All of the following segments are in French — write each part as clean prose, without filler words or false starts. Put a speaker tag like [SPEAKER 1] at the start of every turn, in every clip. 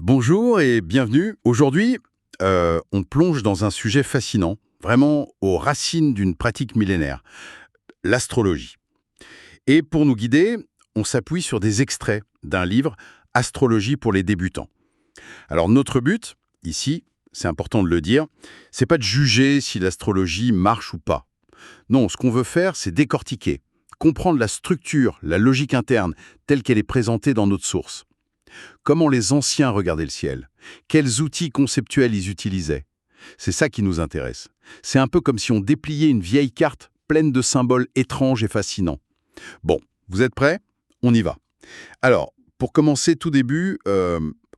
[SPEAKER 1] Bonjour et bienvenue. Aujourd'hui, on plonge dans un sujet fascinant, vraiment aux racines d'une pratique millénaire, l'astrologie. Et pour nous guider, on s'appuie sur des extraits d'un livre, Astrologie pour les débutants. Alors notre but, ici, c'est important de le dire, c'est pas de juger si l'astrologie marche ou pas. Non, ce qu'on veut faire, c'est décortiquer, comprendre la structure, la logique interne, telle qu'elle est présentée dans notre source. Comment les anciens regardaient le ciel? Quels outils conceptuels ils utilisaient? C'est ça qui nous intéresse. C'est un peu comme si on dépliait une vieille carte pleine de symboles étranges et fascinants. Bon, vous êtes prêts? On y va. Alors, pour commencer tout début,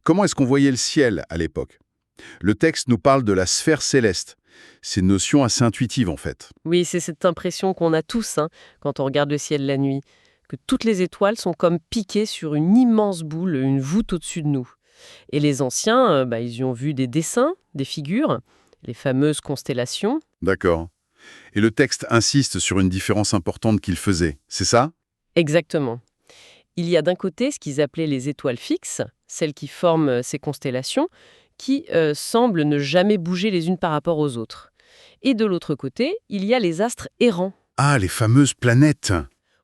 [SPEAKER 1] comment est-ce qu'on voyait le ciel à l'époque? Le texte nous parle de la sphère céleste. C'est une notion assez intuitive en fait.
[SPEAKER 2] Oui, c'est cette impression qu'on a tous quand on regarde le ciel la nuit, que toutes les étoiles sont comme piquées sur une immense boule, une voûte au-dessus de nous. Et les anciens, ils y ont vu des dessins, des figures, les fameuses constellations.
[SPEAKER 1] D'accord. Et le texte insiste sur une différence importante qu'il faisait, c'est ça?
[SPEAKER 2] Exactement. Il y a d'un côté ce qu'ils appelaient les étoiles fixes, celles qui forment ces constellations, qui semblent ne jamais bouger les unes par rapport aux autres. Et de l'autre côté, il y a les astres errants.
[SPEAKER 1] Ah, les fameuses planètes!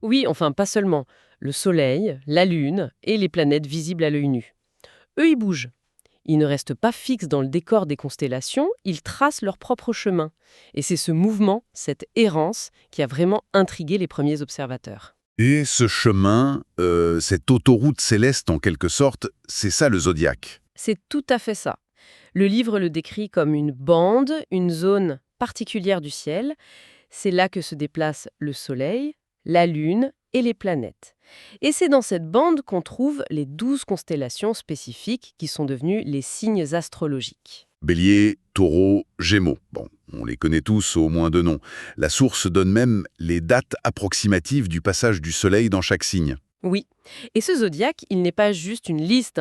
[SPEAKER 2] Oui, enfin pas seulement. Le Soleil, la Lune et les planètes visibles à l'œil nu. Eux, ils bougent. Ils ne restent pas fixes dans le décor des constellations, ils tracent leur propre chemin. Et c'est ce mouvement, cette errance, qui a vraiment intrigué les premiers observateurs.
[SPEAKER 1] Et ce chemin, cette autoroute céleste en quelque sorte, c'est ça le zodiaque.
[SPEAKER 2] C'est tout à fait ça. Le livre le décrit comme une bande, une zone particulière du ciel. C'est là que se déplacent le Soleil, la Lune et les planètes. Et c'est dans cette bande qu'on trouve les 12 constellations spécifiques qui sont devenues les signes astrologiques.
[SPEAKER 1] Bélier, Taureau, Gémeaux. Bon, on les connaît tous au moins de nom. La source donne même les dates approximatives du passage du Soleil dans chaque signe.
[SPEAKER 2] Oui. Et ce zodiaque, il n'est pas juste une liste.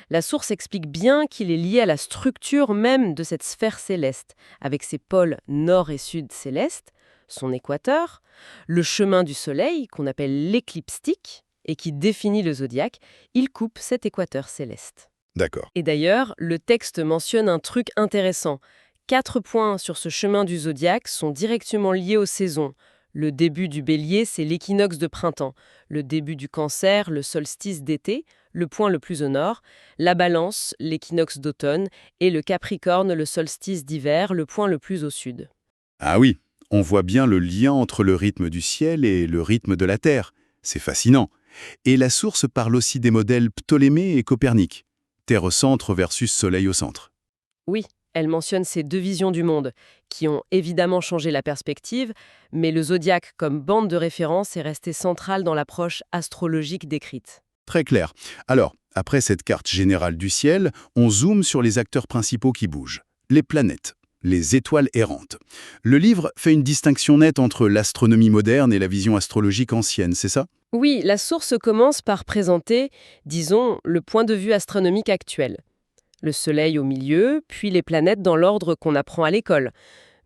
[SPEAKER 2] La source explique bien qu'il est lié à la structure même de cette sphère céleste, avec ses pôles nord et sud célestes, son équateur, le chemin du Soleil, qu'on appelle l'éclipstique, et qui définit le zodiaque, il coupe cet équateur céleste.
[SPEAKER 1] D'accord.
[SPEAKER 2] Et d'ailleurs, le texte mentionne un truc intéressant. 4 points sur ce chemin du zodiaque sont directement liés aux saisons. Le début du Bélier, c'est l'équinoxe de printemps. Le début du Cancer, le solstice d'été, le point le plus au nord. La Balance, l'équinoxe d'automne. Et le Capricorne, le solstice d'hiver, le point le plus au sud.
[SPEAKER 1] Ah oui, on voit bien le lien entre le rythme du ciel et le rythme de la Terre. C'est fascinant. Et la source parle aussi des modèles Ptolémée et Copernic. Terre au centre versus Soleil au centre.
[SPEAKER 2] Oui, elle mentionne ces deux visions du monde, qui ont évidemment changé la perspective, mais le zodiaque comme bande de référence est resté central dans l'approche astrologique décrite.
[SPEAKER 1] Très clair. Alors, après cette carte générale du ciel, on zoome sur les acteurs principaux qui bougent. Les planètes, les étoiles errantes. Le livre fait une distinction nette entre l'astronomie moderne et la vision astrologique ancienne, c'est ça?
[SPEAKER 2] Oui, la source commence par présenter, disons, le point de vue astronomique actuel. Le Soleil au milieu, puis les planètes dans l'ordre qu'on apprend à l'école.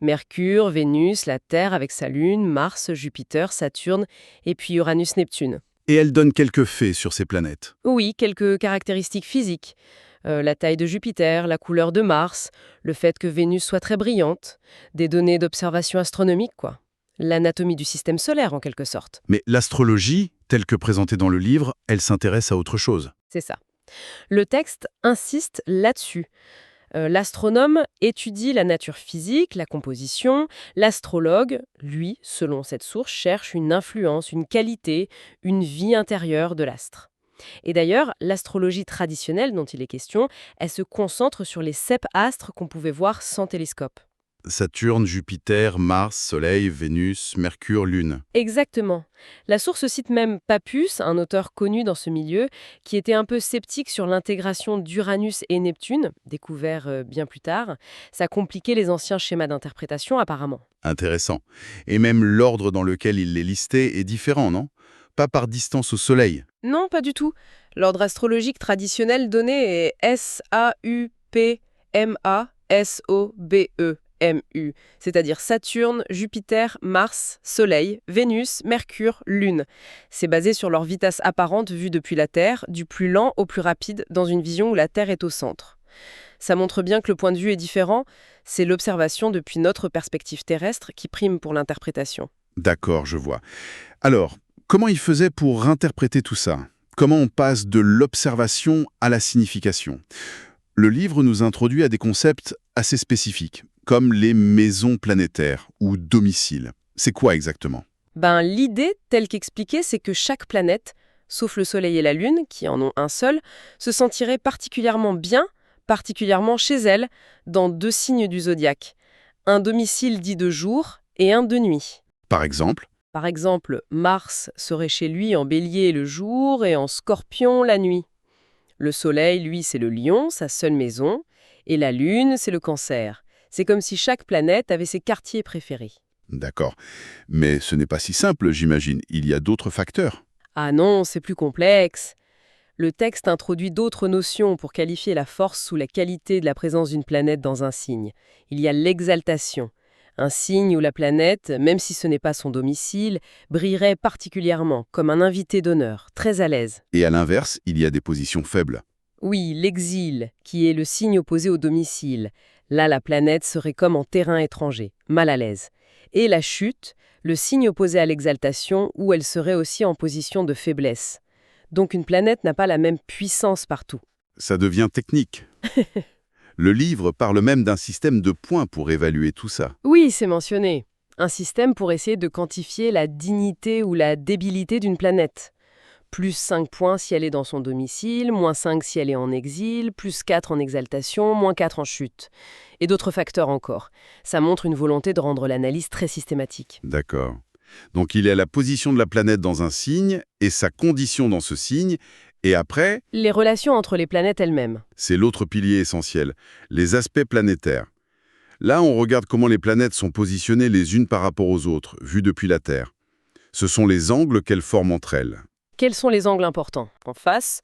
[SPEAKER 2] Mercure, Vénus, la Terre avec sa Lune, Mars, Jupiter, Saturne, et puis Uranus-Neptune.
[SPEAKER 1] Et elle donne quelques faits sur ces planètes.
[SPEAKER 2] Oui, quelques caractéristiques physiques. La taille de Jupiter, la couleur de Mars, le fait que Vénus soit très brillante, des données d'observation astronomique, quoi. L'anatomie du système solaire, en quelque sorte.
[SPEAKER 1] Mais l'astrologie, telle que présentée dans le livre, elle s'intéresse à autre chose.
[SPEAKER 2] C'est ça. Le texte insiste là-dessus. L'astronome étudie la nature physique, la composition. L'astrologue, lui, selon cette source, cherche une influence, une qualité, une vie intérieure de l'astre. Et d'ailleurs, l'astrologie traditionnelle dont il est question, elle se concentre sur les 7 astres qu'on pouvait voir sans télescope.
[SPEAKER 1] Saturne, Jupiter, Mars, Soleil, Vénus, Mercure, Lune.
[SPEAKER 2] Exactement. La source cite même Pappus, un auteur connu dans ce milieu, qui était un peu sceptique sur l'intégration d'Uranus et Neptune, découvert bien plus tard. Ça compliquait les anciens schémas d'interprétation apparemment.
[SPEAKER 1] Intéressant. Et même l'ordre dans lequel il les listait est différent, non? Pas par distance au Soleil.
[SPEAKER 2] Non, pas du tout. L'ordre astrologique traditionnel donné est S-A-U-P-M-A-S-O-B-E. MU, c'est-à-dire Saturne, Jupiter, Mars, Soleil, Vénus, Mercure, Lune. C'est basé sur leur vitesse apparente vue depuis la Terre, du plus lent au plus rapide, dans une vision où la Terre est au centre. Ça montre bien que le point de vue est différent, c'est l'observation depuis notre perspective terrestre qui prime pour l'interprétation.
[SPEAKER 1] D'accord, je vois. Alors, comment il faisait pour interpréter tout ça? Comment on passe de l'observation à la signification? Le livre nous introduit à des concepts assez spécifiques, comme les maisons planétaires ou domiciles. C'est quoi exactement?
[SPEAKER 2] L'idée, telle qu'expliquée, c'est que chaque planète, sauf le Soleil et la Lune, qui en ont un seul, se sentirait particulièrement bien, particulièrement chez elle, dans 2 signes du zodiaque. Un domicile dit de jour et un de nuit.
[SPEAKER 1] Par exemple,
[SPEAKER 2] Par exemple, Mars serait chez lui en Bélier le jour et en Scorpion la nuit. Le Soleil, lui, c'est le Lion, sa seule maison, et la Lune, c'est le Cancer. C'est comme si chaque planète avait ses quartiers préférés.
[SPEAKER 1] d'accord. Mais ce n'est pas si simple, j'imagine. Il y a d'autres facteurs.
[SPEAKER 2] Ah non, c'est plus complexe. Le texte introduit d'autres notions pour qualifier la force ou la qualité de la présence d'une planète dans un signe. Il y a l'exaltation. Un signe où la planète, même si ce n'est pas son domicile, brillerait particulièrement, comme un invité d'honneur, très à l'aise.
[SPEAKER 1] Et à l'inverse, il y a des positions faibles.
[SPEAKER 2] Oui, l'exil, qui est le signe opposé au domicile. Là, la planète serait comme en terrain étranger, mal à l'aise. Et la chute, le signe opposé à l'exaltation, où elle serait aussi en position de faiblesse. Donc une planète n'a pas la même puissance partout.
[SPEAKER 1] Ça devient technique. Le livre parle même d'un système de points pour évaluer tout ça.
[SPEAKER 2] Oui, c'est mentionné. Un système pour essayer de quantifier la dignité ou la débilité d'une planète. Plus 5 points si elle est dans son domicile, moins 5 si elle est en exil, plus 4 en exaltation, moins 4 en chute. Et d'autres facteurs encore. Ça montre une volonté de rendre l'analyse très systématique.
[SPEAKER 1] D'accord. Donc il y a la position de la planète dans un signe et sa condition dans ce signe. Et après,
[SPEAKER 2] Les relations entre les planètes elles-mêmes.
[SPEAKER 1] c'est l'autre pilier essentiel, les aspects planétaires. Là, on regarde comment les planètes sont positionnées les unes par rapport aux autres, vues depuis la Terre. Ce sont les angles qu'elles forment entre elles.
[SPEAKER 2] Quels sont les angles importants? En face,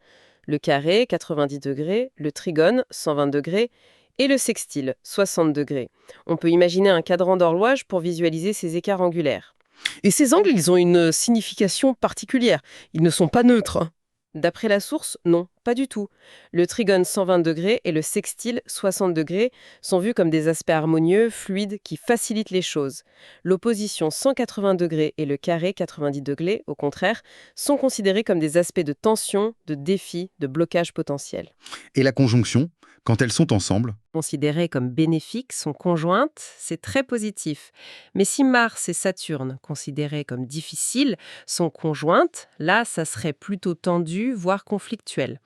[SPEAKER 2] le carré, 90 degrés, le trigone, 120 degrés, et le sextile, 60 degrés. On peut imaginer un cadran d'horloge pour visualiser ces écarts angulaires. Et ces angles, ils ont une signification particulière. Ils ne sont pas neutres. D'après la source, non, pas du tout. Le trigone 120 degrés et le sextile 60 degrés sont vus comme des aspects harmonieux, fluides, qui facilitent les choses. L'opposition 180 degrés et le carré 90 degrés, au contraire, sont considérés comme des aspects de tension, de défi, de blocage potentiel.
[SPEAKER 1] Et la conjonction, quand elles sont ensemble?
[SPEAKER 2] Considérées comme bénéfiques sont conjointes, c'est très positif. Mais si Mars et Saturne, considérées comme difficiles, sont conjointes, là, ça serait plutôt tendu, voire conflictuel.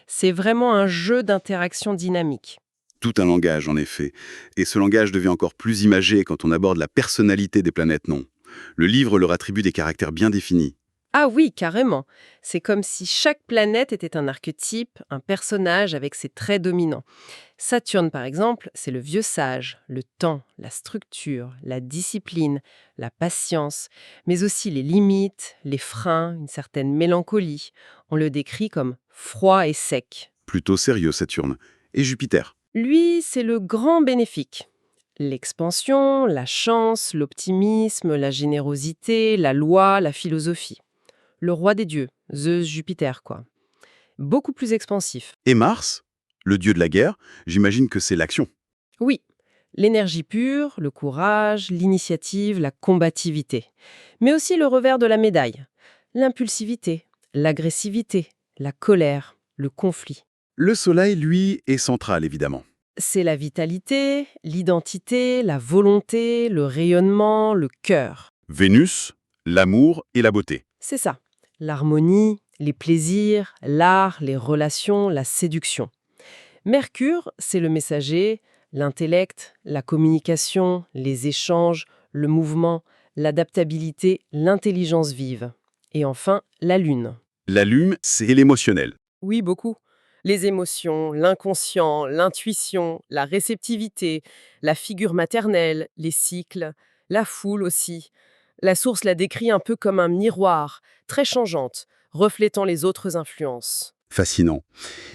[SPEAKER 2] C'est vraiment un jeu d'interaction dynamique.
[SPEAKER 1] Tout un langage, en effet. Et ce langage devient encore plus imagé quand on aborde la personnalité des planètes non. Le livre leur attribue des caractères bien définis.
[SPEAKER 2] Ah oui, carrément. C'est comme si chaque planète était un archétype, un personnage avec ses traits dominants. Saturne, par exemple, c'est le vieux sage, le temps, la structure, la discipline, la patience, mais aussi les limites, les freins, une certaine mélancolie. On le décrit comme froid et sec.
[SPEAKER 1] Plutôt sérieux, Saturne. Et Jupiter.
[SPEAKER 2] Lui, c'est le grand bénéfique. L'expansion, la chance, l'optimisme, la générosité, la loi, la philosophie. Le roi des dieux, Zeus Jupiter, quoi. Beaucoup plus expansif.
[SPEAKER 1] Et Mars, le dieu de la guerre, j'imagine que c'est l'action.
[SPEAKER 2] Oui, l'énergie pure, le courage, l'initiative, la combativité. Mais aussi le revers de la médaille. L'impulsivité, l'agressivité, la colère, le conflit.
[SPEAKER 1] Le Soleil, lui, est central, évidemment.
[SPEAKER 2] C'est la vitalité, l'identité, la volonté, le rayonnement, le cœur.
[SPEAKER 1] Vénus, l'amour et la beauté.
[SPEAKER 2] C'est ça. L'harmonie, les plaisirs, l'art, les relations, la séduction. Mercure, c'est le messager, l'intellect, la communication, les échanges, le mouvement, l'adaptabilité, l'intelligence vive. Et enfin, la Lune.
[SPEAKER 1] La Lune, c'est l'émotionnel.
[SPEAKER 2] Oui, beaucoup. Les émotions, l'inconscient, l'intuition, la réceptivité, la figure maternelle, les cycles, la foule aussi. La source la décrit un peu comme un miroir, très changeante, reflétant les autres influences.
[SPEAKER 1] Fascinant.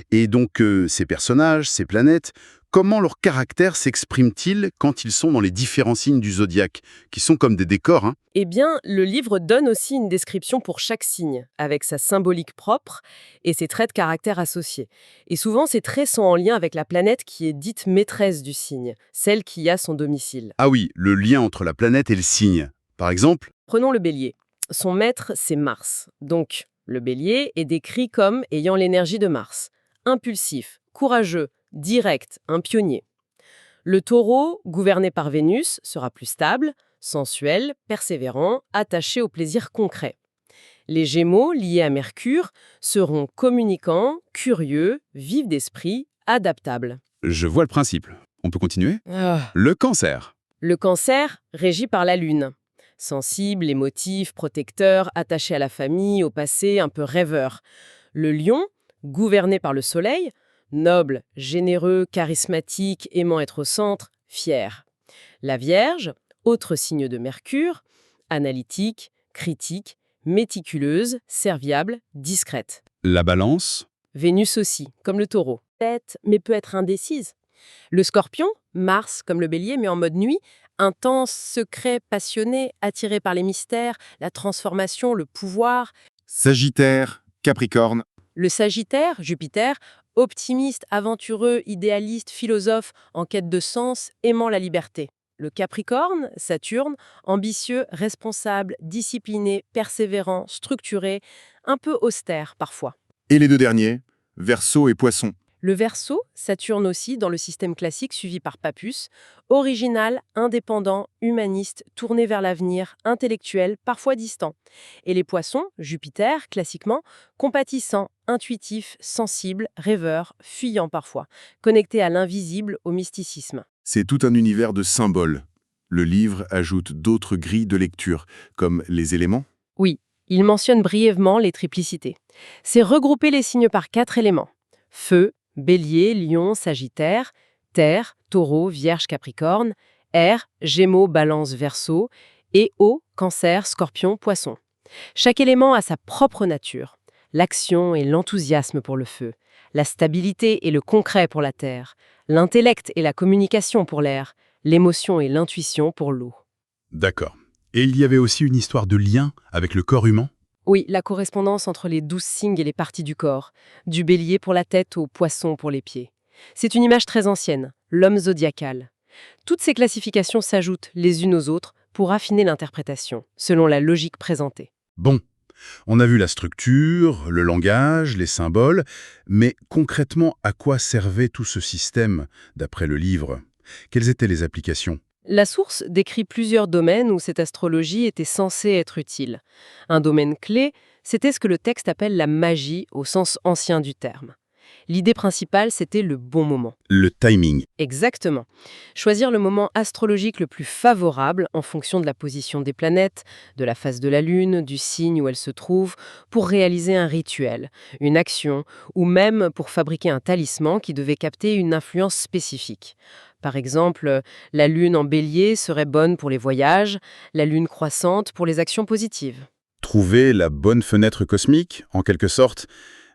[SPEAKER 1] Et donc, ces personnages, ces planètes, comment leur caractère s'exprime-t-il quand ils sont dans les différents signes du zodiaque, qui sont comme des décors, hein?
[SPEAKER 2] Eh bien, le livre donne aussi une description pour chaque signe, avec sa symbolique propre et ses traits de caractère associés. Et souvent, ces traits sont en lien avec la planète qui est dite maîtresse du signe, celle qui y a son domicile.
[SPEAKER 1] Ah oui, le lien entre la planète et le signe. Par exemple,
[SPEAKER 2] Prenons le bélier. Son maître, c'est Mars. Donc, le bélier est décrit comme ayant l'énergie de Mars. Impulsif, courageux, direct, un pionnier. Le taureau, gouverné par Vénus, sera plus stable, sensuel, persévérant, attaché au plaisir concret. Les gémeaux, liés à Mercure, seront communicants, curieux, vifs d'esprit, adaptables.
[SPEAKER 3] Je vois le principe. On peut continuer? Le cancer.
[SPEAKER 2] Le cancer, régi par la lune. Sensible, émotif, protecteur, attaché à la famille, au passé, un peu rêveur. Le lion, gouverné par le soleil, noble, généreux, charismatique, aimant être au centre, fier. La Vierge, autre signe de Mercure, analytique, critique, méticuleuse, serviable, discrète.
[SPEAKER 3] La balance.
[SPEAKER 2] Vénus aussi, comme le taureau. Tête, mais peut être indécise. Le scorpion, Mars comme le bélier, mais en mode nuit, intense, secret, passionné, attiré par les mystères, la transformation, le pouvoir.
[SPEAKER 3] Sagittaire. Capricorne.
[SPEAKER 2] Le Sagittaire, Jupiter, optimiste, aventureux, idéaliste, philosophe, en quête de sens, aimant la liberté. Le Capricorne, Saturne, ambitieux, responsable, discipliné, persévérant, structuré, un peu austère parfois.
[SPEAKER 3] Et les deux derniers, Verseau et Poisson.
[SPEAKER 2] Le Verseau, Saturne aussi, dans le système classique suivi par Papus, original, indépendant, humaniste, tourné vers l'avenir, intellectuel, parfois distant. Et les Poissons, Jupiter, classiquement, compatissant, intuitif, sensible, rêveur, fuyant parfois, connecté à l'invisible, au mysticisme.
[SPEAKER 3] C'est tout un univers de symboles. Le livre ajoute d'autres grilles de lecture, comme les éléments.
[SPEAKER 2] Oui, il mentionne brièvement les triplicités. C'est regrouper les signes par 4 éléments. Feu, Bélier, Lion, Sagittaire, Terre, Taureau, Vierge, Capricorne, Air, Gémeaux, Balance, Verseau, et Eau, Cancer, Scorpion, Poisson. Chaque élément a sa propre nature. L'action et l'enthousiasme pour le feu, la stabilité et le concret pour la terre, l'intellect et la communication pour l'air, l'émotion et l'intuition pour l'eau.
[SPEAKER 4] D'accord. Et il y avait aussi une histoire de lien avec le corps humain?
[SPEAKER 2] Oui, la correspondance entre les 12 signes et les parties du corps, du bélier pour la tête au poisson pour les pieds. C'est une image très ancienne, l'homme zodiacal. Toutes ces classifications s'ajoutent les unes aux autres pour affiner l'interprétation, selon la logique présentée.
[SPEAKER 4] Bon, on a vu la structure, le langage, les symboles, mais concrètement, à quoi servait tout ce système, d'après le livre? Quelles étaient les applications?
[SPEAKER 2] La source décrit plusieurs domaines où cette astrologie était censée être utile. Un domaine clé, c'était ce que le texte appelle la magie au sens ancien du terme. L'idée principale, c'était le bon moment.
[SPEAKER 4] Le timing.
[SPEAKER 2] Exactement. Choisir le moment astrologique le plus favorable en fonction de la position des planètes, de la phase de la Lune, du signe où elle se trouve, pour réaliser un rituel, une action, ou même pour fabriquer un talisman qui devait capter une influence spécifique. Par exemple, la Lune en bélier serait bonne pour les voyages, la Lune croissante pour les actions positives.
[SPEAKER 4] Trouver la bonne fenêtre cosmique, en quelque sorte.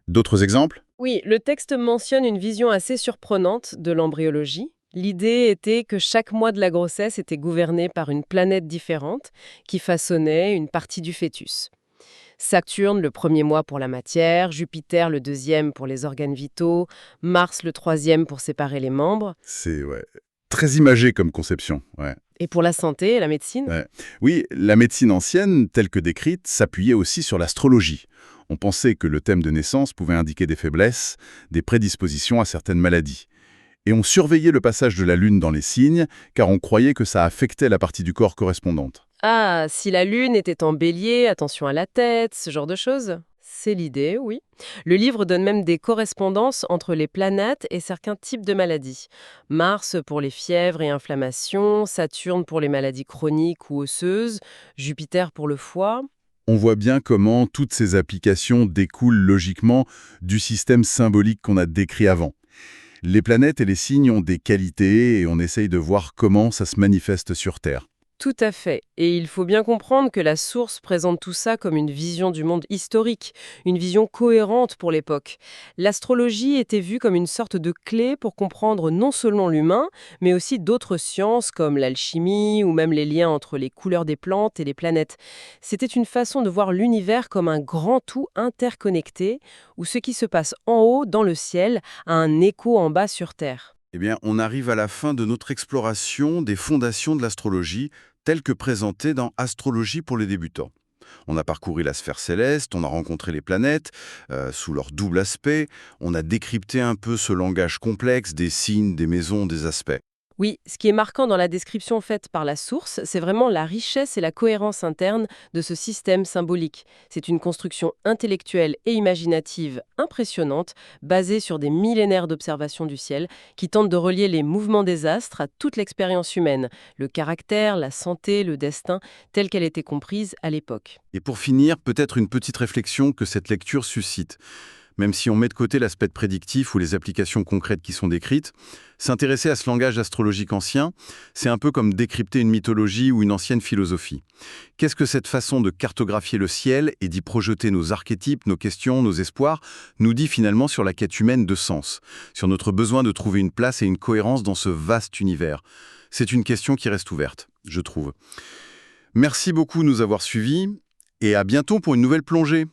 [SPEAKER 4] D'autres exemples?
[SPEAKER 2] Oui, le texte mentionne une vision assez surprenante de l'embryologie. L'idée était que chaque mois de la grossesse était gouverné par une planète différente qui façonnait une partie du fœtus. Saturne le premier mois pour la matière, Jupiter le deuxième pour les organes vitaux, Mars le troisième pour séparer les membres.
[SPEAKER 4] C'est très imagé comme conception. Ouais.
[SPEAKER 2] Et pour la santé et la médecine?
[SPEAKER 4] Ouais. Oui, la médecine ancienne, telle que décrite, s'appuyait aussi sur l'astrologie. On pensait que le thème de naissance pouvait indiquer des faiblesses, des prédispositions à certaines maladies. Et on surveillait le passage de la Lune dans les signes, car on croyait que ça affectait la partie du corps correspondante.
[SPEAKER 2] Ah, si la Lune était en bélier, attention à la tête, ce genre de choses. C'est l'idée, oui. Le livre donne même des correspondances entre les planètes et certains types de maladies. Mars pour les fièvres et inflammations, Saturne pour les maladies chroniques ou osseuses, Jupiter pour le foie.
[SPEAKER 4] On voit bien comment toutes ces applications découlent logiquement du système symbolique qu'on a décrit avant. Les planètes et les signes ont des qualités et on essaye de voir comment ça se manifeste sur Terre.
[SPEAKER 2] Tout à fait. Et il faut bien comprendre que la source présente tout ça comme une vision du monde historique, une vision cohérente pour l'époque. L'astrologie était vue comme une sorte de clé pour comprendre non seulement l'humain, mais aussi d'autres sciences comme l'alchimie ou même les liens entre les couleurs des plantes et les planètes. C'était une façon de voir l'univers comme un grand tout interconnecté, où ce qui se passe en haut, dans le ciel, a un écho en bas sur Terre.
[SPEAKER 1] Eh bien, on arrive à la fin de notre exploration des fondations de l'astrologie, telles que présentées dans Astrologie pour les débutants. On a parcouru la sphère céleste, on a rencontré les planètes sous leur double aspect, on a décrypté un peu ce langage complexe des signes, des maisons, des aspects.
[SPEAKER 2] Oui, ce qui est marquant dans la description faite par la source, c'est vraiment la richesse et la cohérence interne de ce système symbolique. C'est une construction intellectuelle et imaginative impressionnante, basée sur des millénaires d'observation du ciel, qui tente de relier les mouvements des astres à toute l'expérience humaine, le caractère, la santé, le destin, telle qu'elle était comprise à l'époque.
[SPEAKER 1] Et pour finir, peut-être une petite réflexion que cette lecture suscite. Même si on met de côté l'aspect prédictif ou les applications concrètes qui sont décrites, s'intéresser à ce langage astrologique ancien, c'est un peu comme décrypter une mythologie ou une ancienne philosophie. Qu'est-ce que cette façon de cartographier le ciel et d'y projeter nos archétypes, nos questions, nos espoirs, nous dit finalement sur la quête humaine de sens, sur notre besoin de trouver une place et une cohérence dans ce vaste univers? C'est une question qui reste ouverte, je trouve. Merci beaucoup de nous avoir suivis et à bientôt pour une nouvelle plongée.